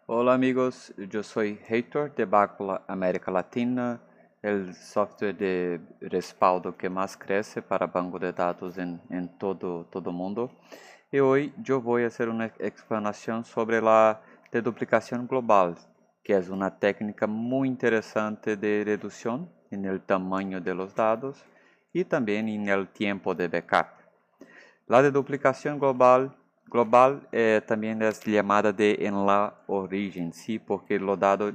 Hola amigos, yo soy Heitor de Bacula América Latina, el software de respaldo que más crece para banco de datos en todo mundo. Y hoy yo voy a hacer una explanación sobre la deduplicación global, que es una técnica muy interesante de reducción en el tamaño de los datos y también en el tiempo de backup. La deduplicación global también es llamada de en la origen, ¿sí? Porque los datos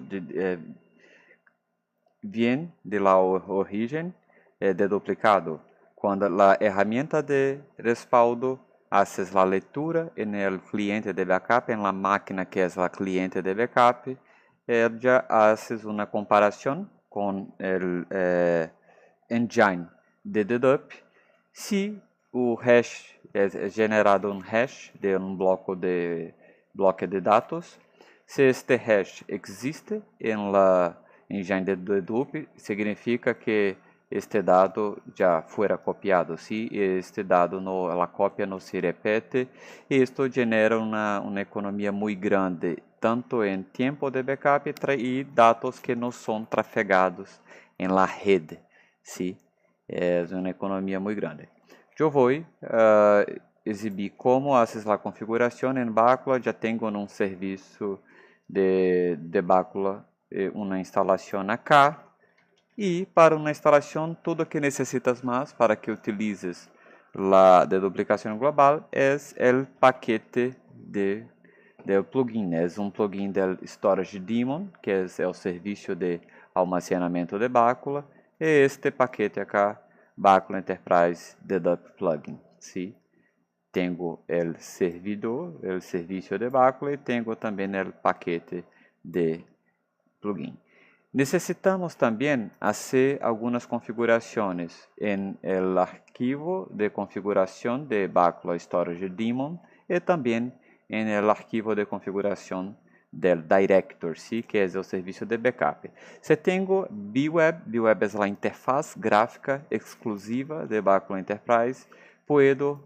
vienen de la origen deduplicado. Cuando la herramienta de respaldo haces la lectura en el cliente de backup, en la máquina que es la cliente de backup, ya haces una comparación con el engine de dedup. Se o hash é generado um hash de um bloco de dados, se este hash existe em la engine de dedup, significa que este dado já foi copiado, se este dado a cópia não se repete, e isto genera uma economia muito grande, tanto em tempo de backup e dados que não são trafegados em la rede, sim? É uma economia muito grande. Eu vou exibir como haces a configuração em Bacula. Já tenho um serviço de Bacula uma instalação acá. E para uma instalação, tudo que necessitas mais para que utilizes a deduplicação global é o paquete de plugin. É um plugin do Storage Daemon, que é o serviço de almacenamento de Bacula. E este paquete acá, Bacula Enterprise Dedup Plugin. ¿Sí? Tenho o servidor, o serviço de Bacula, e tenho também o paquete de plugin. Necessitamos também fazer algumas configurações em el arquivo de configuração de Bacula Storage Daemon e também em el arquivo de configuração del director, ¿sí? Que é o serviço de backup. Se tenho BWeb, BWeb é a interfaz gráfica exclusiva de Bacula Enterprise, puedo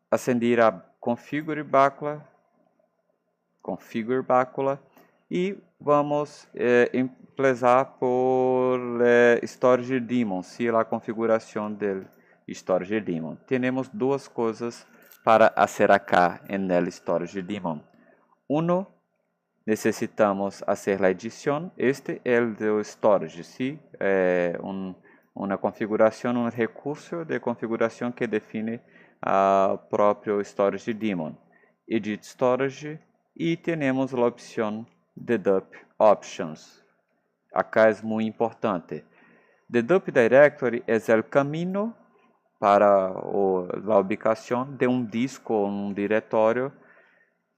acender a Configure Bacula e vamos empezar por Storage Daemon, se a configuração do Storage Daemon. Temos duas coisas para fazer acá no Storage Daemon. Uno, necessitamos fazer a edição. Este é o do storage, ¿sí? Uma configuração, um recurso de configuração que define o próprio Storage Daemon. Edit Storage e temos a opção Dedup Options. Acá é muito importante. Dedup Directory é o caminho para a ubicação de um disco ou um diretório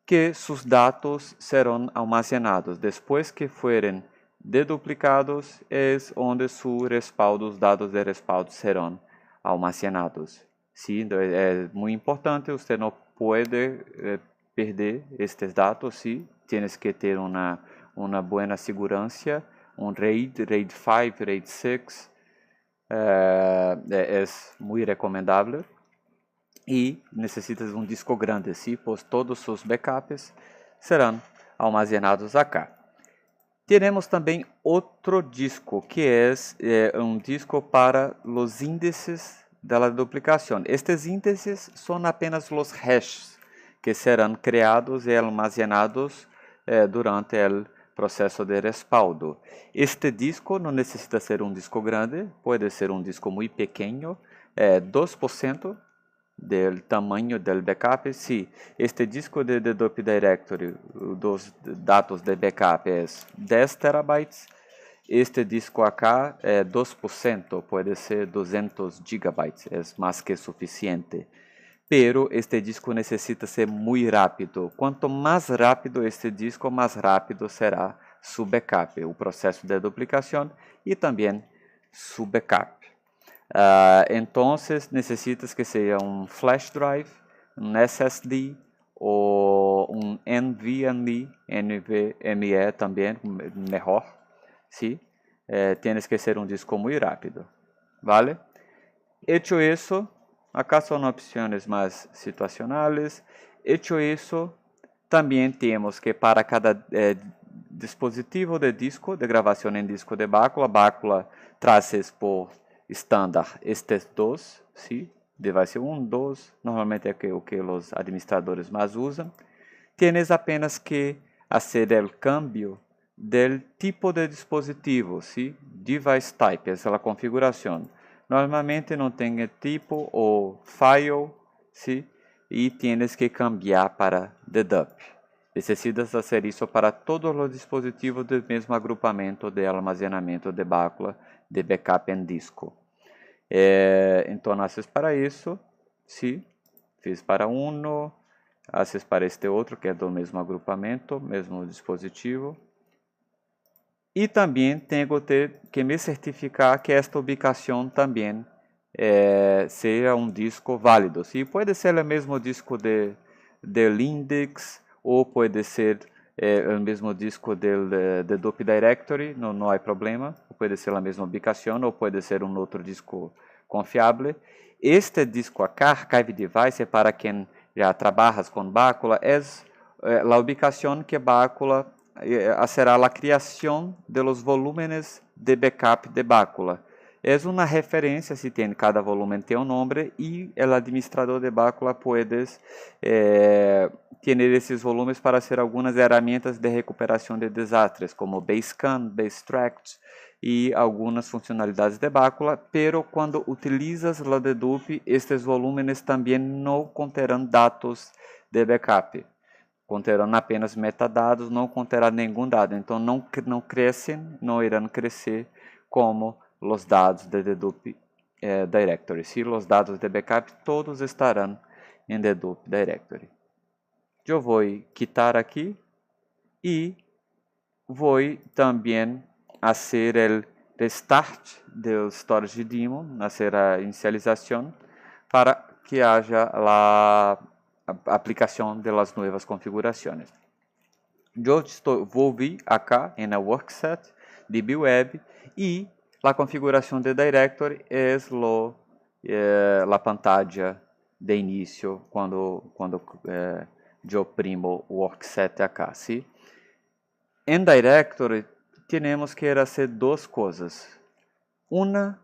que seus dados serão almacenados. Depois que forem deduplicados, é onde os dados de respaldo serão almacenados. Sim, é muito importante, você não pode perder estes dados, sim. Tienes que ter uma boa segurança, RAID 5, RAID 6, é muito recomendável. E necessitas um disco grande, sim, pois todos os seus backups serão almacenados acá. Teremos também outro disco, que é um disco para os índices da duplicação. Estes índices são apenas os hashes que serão criados e almacenados durante o processo de respaldo. Este disco não necessita ser um disco grande, pode ser um disco muito pequeno, 2% del tamanho del backup. Se este disco de dedup directory dos dados de backup é 10 terabytes, este disco acá é 2%, pode ser 200 gigabytes, é mais que suficiente. Pero este disco necessita ser muito rápido. Quanto mais rápido este disco, mais rápido será su backup, o processo de duplicação e também su backup. Entonces necesitas que seja um flash drive, um SSD ou um NVMe também, melhor, ¿sí? Tienes que ser um disco muito rápido, ¿vale? Hecho isso, acá são opções mais situacionais. Hecho isso, También tenemos que para cada dispositivo de disco, de grabación en disco de bácula traces por estándar estes dos, ¿sí? Device 1, 2, normalmente é o que os administradores mais usam. Tienes apenas que hacer el cambio del tipo de dispositivo, ¿sí? Device type, essa é a configuração. Normalmente não tem tipo ou file, ¿sí? E tienes que cambiar para DDUP. Necessitas fazer isso para todos os dispositivos do mesmo agrupamento de almacenamento de bácula de backup em disco. Então, haces para isso, sim, fiz para um, haces para este outro que é do mesmo agrupamento, mesmo dispositivo. E também tenho que me certificar que esta ubicação também seja um disco válido. Sim, pode ser o mesmo disco de Lindex, ou pode ser o mesmo disco de DOP Directory, não há problema. Pode ser a mesma ubicação, ou pode ser um outro disco confiável. Este disco acá, Archive Device, para quem já trabalha com bácula, é a ubicação que bácula será a criação de los volúmenes de backup de bácula. É uma referência, se tem cada volume tem um nome, e o administrador de bácula pode ter esses volumes para ser algumas ferramentas de recuperação de desastres, como Basecamp, Basetract e algumas funcionalidades de bácula, pero quando utilizas la dedupe, estes volúmenes também não conterão dados de backup. Conterão apenas metadados, não conterá nenhum dado. Então, não crescem, não irão crescer como os dados de dedupe directory. Se os dados de backup, todos estarão em dedupe directory. Eu vou quitar aqui e vou também fazer o restart do storage daemon, fazer a inicialização para que haja a aplicação das novas configurações. Eu vou vir acá na workset DBWeb e a configuração de directory é a pantalla de início quando eu primo o workset acá, ¿sí? Em directory temos que fazer duas coisas. Uma,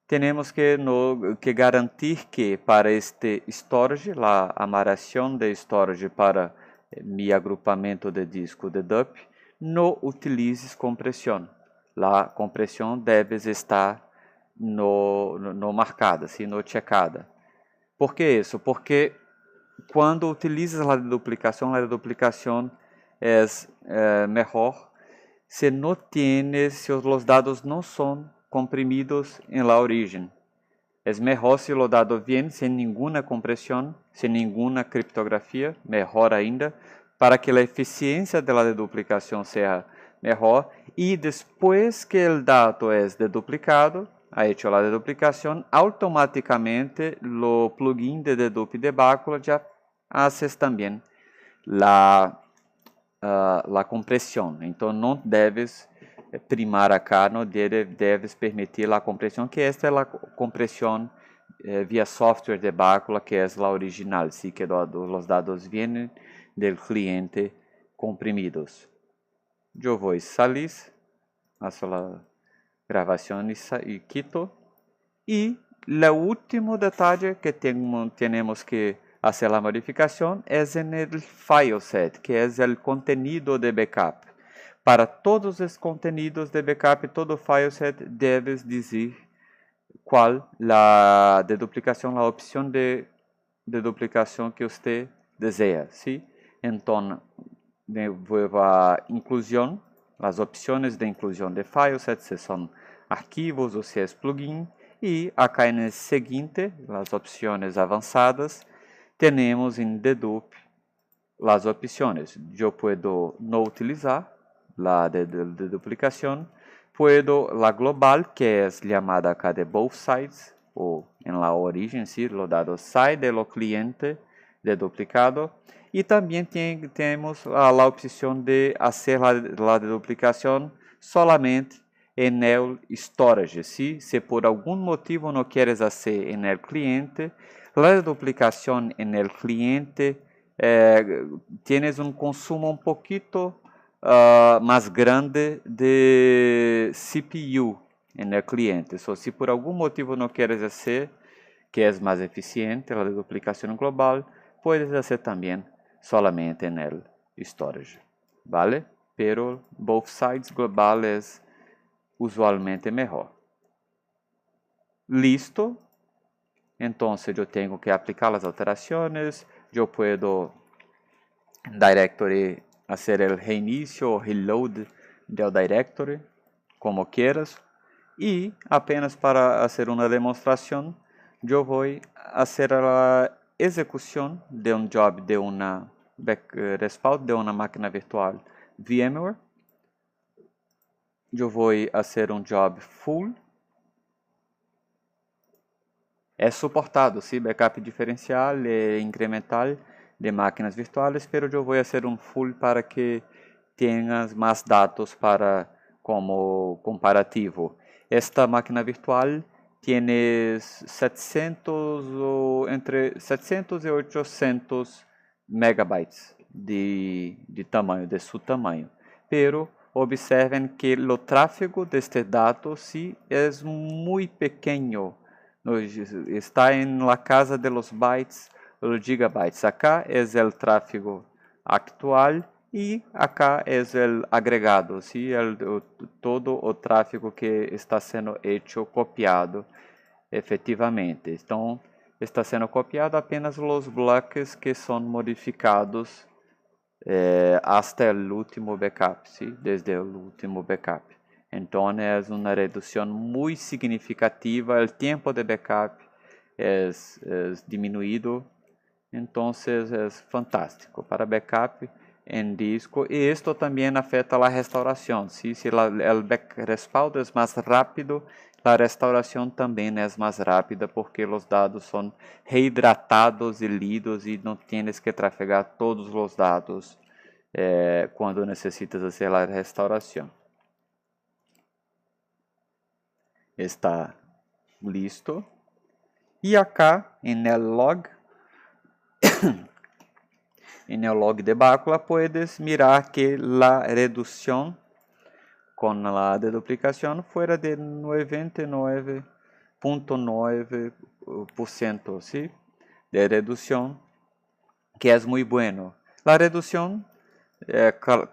temos que garantir que para este storage, a amarração de storage para mi agrupamento de disco de DUP, não utilizes compressão. A compressão deve estar no marcada, ¿sí? No checada. Por que isso? Porque quando utilizas a duplicação é melhor se não tienes, se os dados não são comprimidos em la origem. É melhor se o dado vem sem nenhuma compressão, sem nenhuma criptografia, melhor ainda, para que a eficiência da deduplicação seja melhor. E depois que o dado é deduplicado, ha hecho a deduplicação, automaticamente o plugin de dedupe de bácula já haces também a compressão. Então, não deves primar acá, não deves permitir a compressão, que esta é a compressão via software de bácula, que é a original, sí, que os dados vêm do cliente comprimidos. Eu vou salir, faço a gravação e quito. E o último detalhe que temos que fazer a modificação é no file set, que é o contenido de backup. Para todos os contenidos de backup, todo file set debes dizer qual a deduplicação, a opção de deduplicação que você deseja, ¿sí? Então, vou a inclusão, as opções de inclusão de file set, se são arquivos ou se é plugin, e acá no seguinte, as opções avançadas, temos em dedupe as opções. Eu posso não utilizar la de duplicación, puedo la global, que es llamada acá de both sides, o en la origen, ¿sí? Los dados salen de lo cliente de duplicado, y también tenemos la opción de hacer la duplicación solamente en el storage, ¿sí? Si por algún motivo no quieres hacer en el cliente, la duplicación en el cliente tienes un consumo un poquito más grande de CPU en el cliente. So, si por algún motivo no quieres hacer que es más eficiente la deduplicación global, puedes hacer también solamente en el storage, ¿vale? Pero both sides global es usualmente mejor. Listo. Entonces yo tengo que aplicar las alteraciones. Yo puedo directory hacer el reinicio o reload del directory, como quieras. Y apenas para hacer una demostración, yo voy a hacer la ejecución de un job de una respaldo de una máquina virtual VMware. Yo voy a hacer un job full. É suportado, sí, backup diferencial e incremental de máquinas virtuales, pero yo voy a hacer un full para que tenhas más datos para como comparativo. Esta máquina virtual tiene 700 o entre 700 e 800 megabytes de tamanho, de su tamaño. Pero observen que o tráfego deste dados sí es muy pequeño. Está en la casa de los bytes, los gigabytes. Acá es el tráfego actual y acá es el agregado, ¿sí? Todo o tráfego que está sendo hecho, copiado efetivamente. Então, está sendo copiado apenas os blocos que são modificados hasta el último backup, ¿sí? Desde el último backup. Então, é uma redução muito significativa. O tempo de backup é diminuído. Então, é fantástico para backup em disco. E isto também afeta a restauração. ¿Sí? Se o respaldo é mais rápido, a restauração também é mais rápida, porque os dados são reidratados e lidos e não tienes que trafegar todos os dados quando necessitas fazer a restauração. Está listo. E acá, en el log, en el log de Bácula, puedes mirar que la reducción con la deduplicación fuera de 99.9%, ¿sí? De reducción, que es muy bueno. La reducción,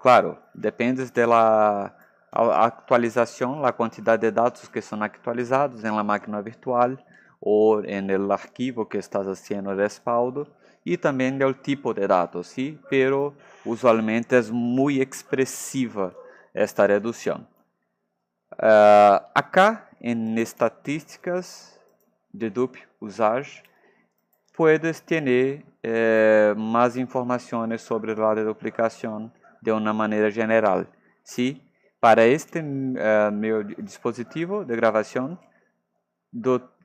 claro, depende de la actualización, la cantidad de datos que son actualizados en la máquina virtual o en el archivo que estás haciendo respaldo y también del tipo de datos, ¿sí? Pero usualmente es muy expresiva esta reducción. Acá en estadísticas de DUP usage puedes tener más informaciones sobre la deduplicación de una manera general, ¿sí? Para este meu dispositivo de gravação,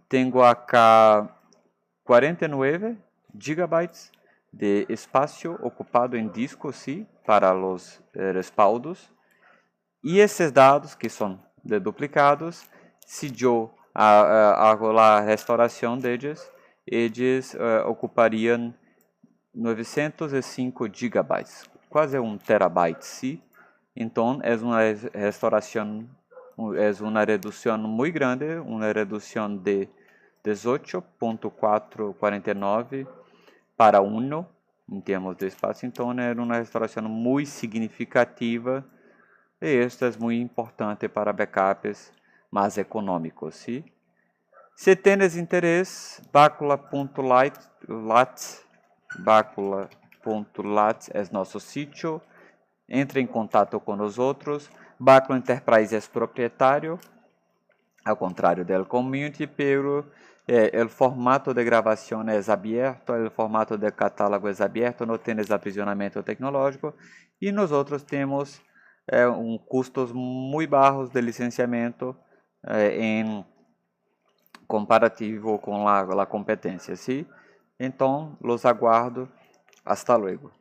tenho acá 49 gigabytes de espaço ocupado em disco, sim, para os respaldos. E esses dados que são deduplicados, se eu hago a restauração deles, eles ocupariam 905 gigabytes, quase 1 terabyte, sim. Então, é uma restauração, é uma redução muito grande, uma redução de 18.449 para 1 em termos de espaço. Então, é uma restauração muito significativa e isto é muito importante para backups mais econômicos. ¿Sí? Se tens interesse, bacula.lat é nosso sítio. Entre em contato com nós outros. Bacula Enterprise é proprietário, ao contrário do community, pero o formato de gravação é aberto, o formato de catálogo é aberto, não tem aprisionamento tecnológico e nós outros temos custos muito baixos de licenciamento em comparativo com a competência. ¿Sí? Então, los aguardo. Hasta luego.